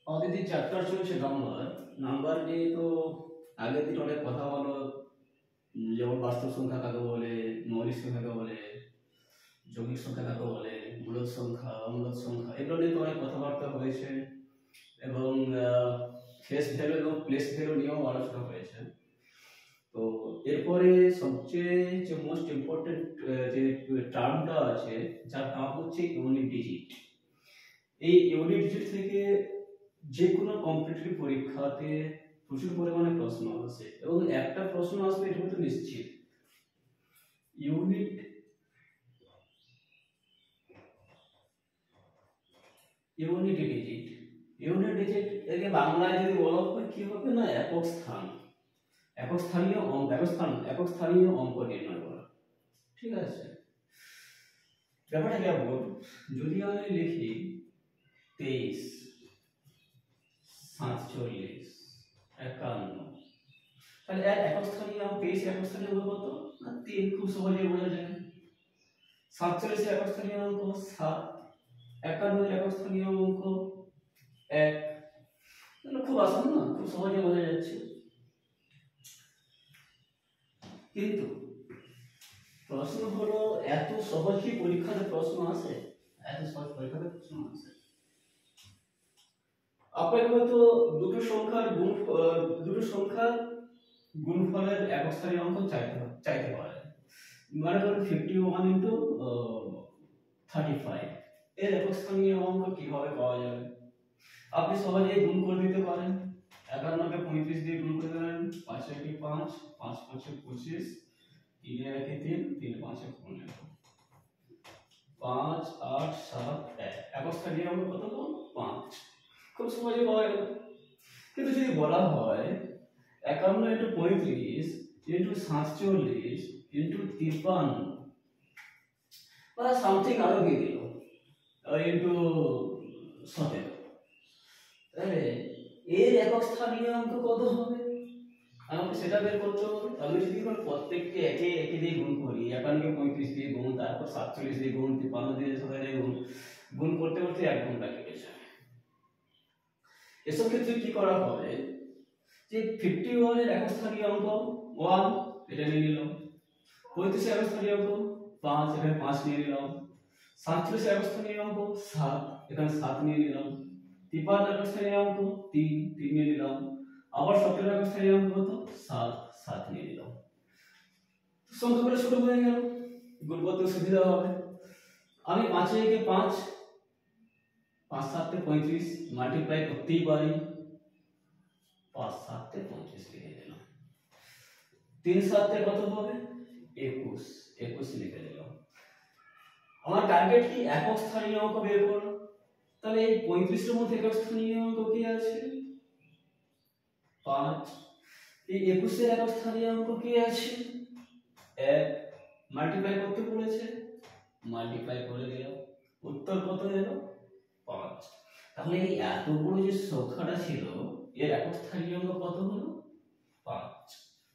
আমাদের যে চ্যাপ্টার চলছে নাম্বার নিয়ে তো আগের দিন অনেক কথা হলো, যেমন বাস্তব সংখ্যা কাকে বলে, মৌলিক সংখ্যা কাকে বলে, যৌগিক সংখ্যা কাকে বলে, মূলদ সংখ্যা, অমূলদ সংখ্যা, এগুলো নিয়ে তো অনেক কথাবার্তা হয়েছে এবং ফেস ভ্যালু এবং প্লেস ভ্যালু নিয়েও আলোচনা হয়েছে। তো এরপরে সবচেয়ে যে মোস্ট ইম্পর্টেন্ট যে টার্মটা আছে, যার নাম হচ্ছে ইউনিট ডিজিট। এই ইউনিট ডিজিট থেকে যে কোনো কম্পিটিটিভ পরীক্ষাতে প্রচুর পরিমাণে প্রশ্ন আসে এবং একটা প্রশ্ন আসবে এটা তো নিশ্চিত। ইউনিট ডিজিট, ইউনিট ডিজিট একে বাংলায় যদি বলা হয় কি হবে না, একক স্থান, একক স্থানীয় অঙ্ক, একক স্থানীয় অঙ্ক নির্ণয় করা। ঠিক আছে, ব্যাপারটা কেমন, যদি আমি লিখি 23, 47, 51, তাহলে এর একক স্থানীয় অঙ্ক 23 একক স্থানীয় অঙ্ক কত না 3, খুব সহজে বোঝা যায়। 47 একক স্থানীয় অঙ্ক 7, 51 একক স্থানীয় অঙ্ক 1, তাহলে খুব আসান না, খুব সহজে বোঝা যাচ্ছে। কিন্তু প্রশ্ন হলো, এত সহজ কি পরীক্ষাতে প্রশ্ন আসে? এত সহজ পরীক্ষাতে প্রশ্ন আসে? আপনাকে হয়তো দুটো সংখ্যার গুণফলের একক স্থানীয় অঙ্ক চাইতে পারে। মানে ধরুন 51 ইন্টু 35, এর একক স্থানীয় অঙ্ক কিভাবে পাওয়া যাবে? আপনি সহজেই গুণ করে দিতে পারেন। 51 কে 35 দিয়ে গুণ করে দেবেন, 5 একে 5, 5 5 25, 3 একে 3, 3 5 15, 5 8 7 1, একক স্থানীয় অঙ্ক কত হলো? 5। খুব সহজে পাওয়া গেল। কিন্তু যদি বলা হয় 51 ইন্টু 35 ইন্টু 47 ইন্টু 53 বা সামথিং আরো দিয়ে দিল ইন্টু 17, তাহলে এর একক স্থানীয় অঙ্ক কত হবে? আমাকে সেটা বের করতে হবে। আমি যদি প্রত্যেককে একে একে দিয়ে গুণ করি, 51 কে 35 দিয়ে গুণ, তারপর 47 দিয়ে গুণ, 53 দিয়ে 27 দিয়ে গুণ করতে করতে 1 ঘন্টা কেটে যায়। এসব ক্ষেত্রে কি করা হবে, যে 51 এর একক স্থানীয় অঙ্ক 1, এটা নিয়ে নিলাম। 35 এর একক স্থানীয় অঙ্ক 5, এখানে 5 নিয়ে নিলাম। 47 এর একক স্থানীয় অঙ্ক 7, এখানে 7 নিয়ে নিলাম। 53 এর একক স্থানীয় অঙ্ক 3, 3 নিয়ে নিলাম। আবার 17 এর একক স্থানীয় অঙ্ক কত? 7, 7 নিয়ে নিলাম। সংখ্যাগুলো ছোট হয়ে গেল, গুণ করতে সুবিধা হবে। আমি 5 একে 5, 5 7 35 মাল্টিপ্লাই করতেই পারি, 5 7 35 লিখে দিলাম। 3 7 কত হবে? 21, 21 লিখে দিলাম। আমার টার্গেট কি? একক স্থানীয় অঙ্ক বের করো। তাহলে এই 35 এর মধ্যে একক স্থানীয় অঙ্ক কি আছে? 5। এই 21 এর একক স্থানীয় অঙ্ক কি আছে? 1। মাল্টিপ্লাই করতে বলেছে, মাল্টিপ্লাই করে দিলাম, উত্তর কত এলো? 5। তাহলে এই এত বড় যে সংখ্যাটা ছিল, এর একক স্থানীয় অঙ্ক কত হলো? 5।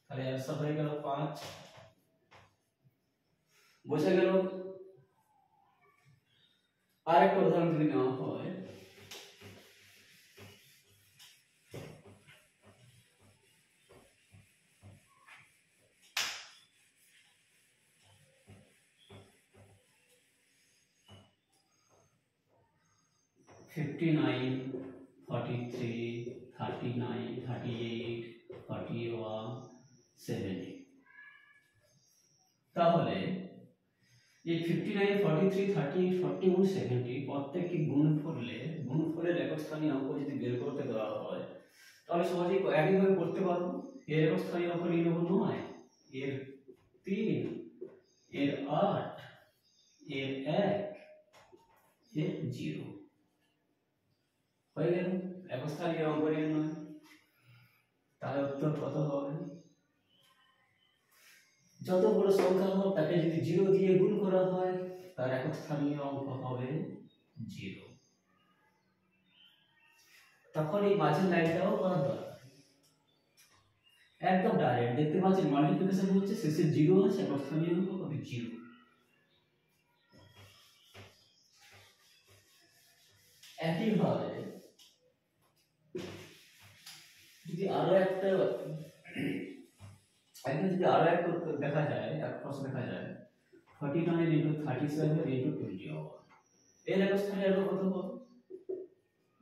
তাহলে অ্যানসার হয়ে গেল 5। বোঝা গেল? আরেকটা উদাহরণ যদি নেওয়া হয়, ফিফটি নাইন, 43, 39, 38, 41, 70। তাহলে এই 59, 43, 38, 41, 70 প্রত্যেককে গুণফলের একক স্থানীয় অঙ্ক যদি বের করতে দেওয়া হয়, তাহলে সহজেই একইভাবে করতে পারবো। এর একক স্থানীয় অঙ্ক নিয়ে নেবো 9, এর 3, এর 8, এর 1, এর 0, হয়ে গেল একক স্থানীয় অঙ্ক নির্ণয়। তাহলে উত্তর কত হবে? যত বড় সংখ্যা হোক তাকে যদি 0 দিয়ে গুণ করা হয়, তার একক স্থানীয় অঙ্ক হবে 0। তখন এই মাঝের লাইনটাও করা দরকার, একদম ডাইরেক্ট দেখতে পাচ্ছেন মাল্টিপ্লিকেশন হচ্ছে, শেষে 0 আছে, একক স্থানীয় অঙ্ক হবে 0। একইভাবে যদি আরো একটা এখানে যদি আরো একটা দেখা যায়, এক প্রশ্ন দেখা যায় 49 into 37 into 21, এর একক স্থানীয় একক কত হবে?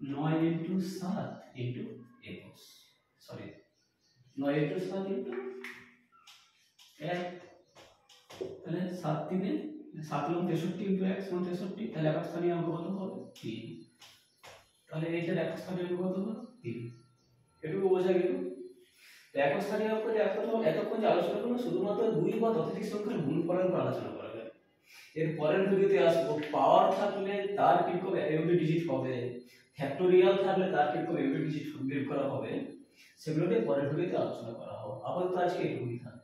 9 into 7 into 21, sorry 9 into 7 into 1, তাহলে 7 3 7 লং 63 into 1 সমান 63, তাহলে একক স্থানীয় অঙ্ক কত হবে? 3। তাহলে এইটার একক স্থানীয় অঙ্ক কত হবে? 3। এটুকু বোঝা গেল। তো একক স্থানীয় অঙ্ক যে এতক্ষণ যে আলোচনা করলাম শুধুমাত্র দুই বা ততোধিক সংখ্যার গুণফলের উপর আলোচনা করা যায়। এর পরের ভিডিওতে আসবো পাওয়ার থাকলে তার কিরকম এমবি ডিজিট হবে, ফ্যাক্টোরিয়াল থাকলে তার কিরকম এমবি ডিজিট বের করা হবে, সেগুলো নিয়ে পরের ভিডিওতে আলোচনা করা হবে। আপাতত আজকে এটুকুই থাক।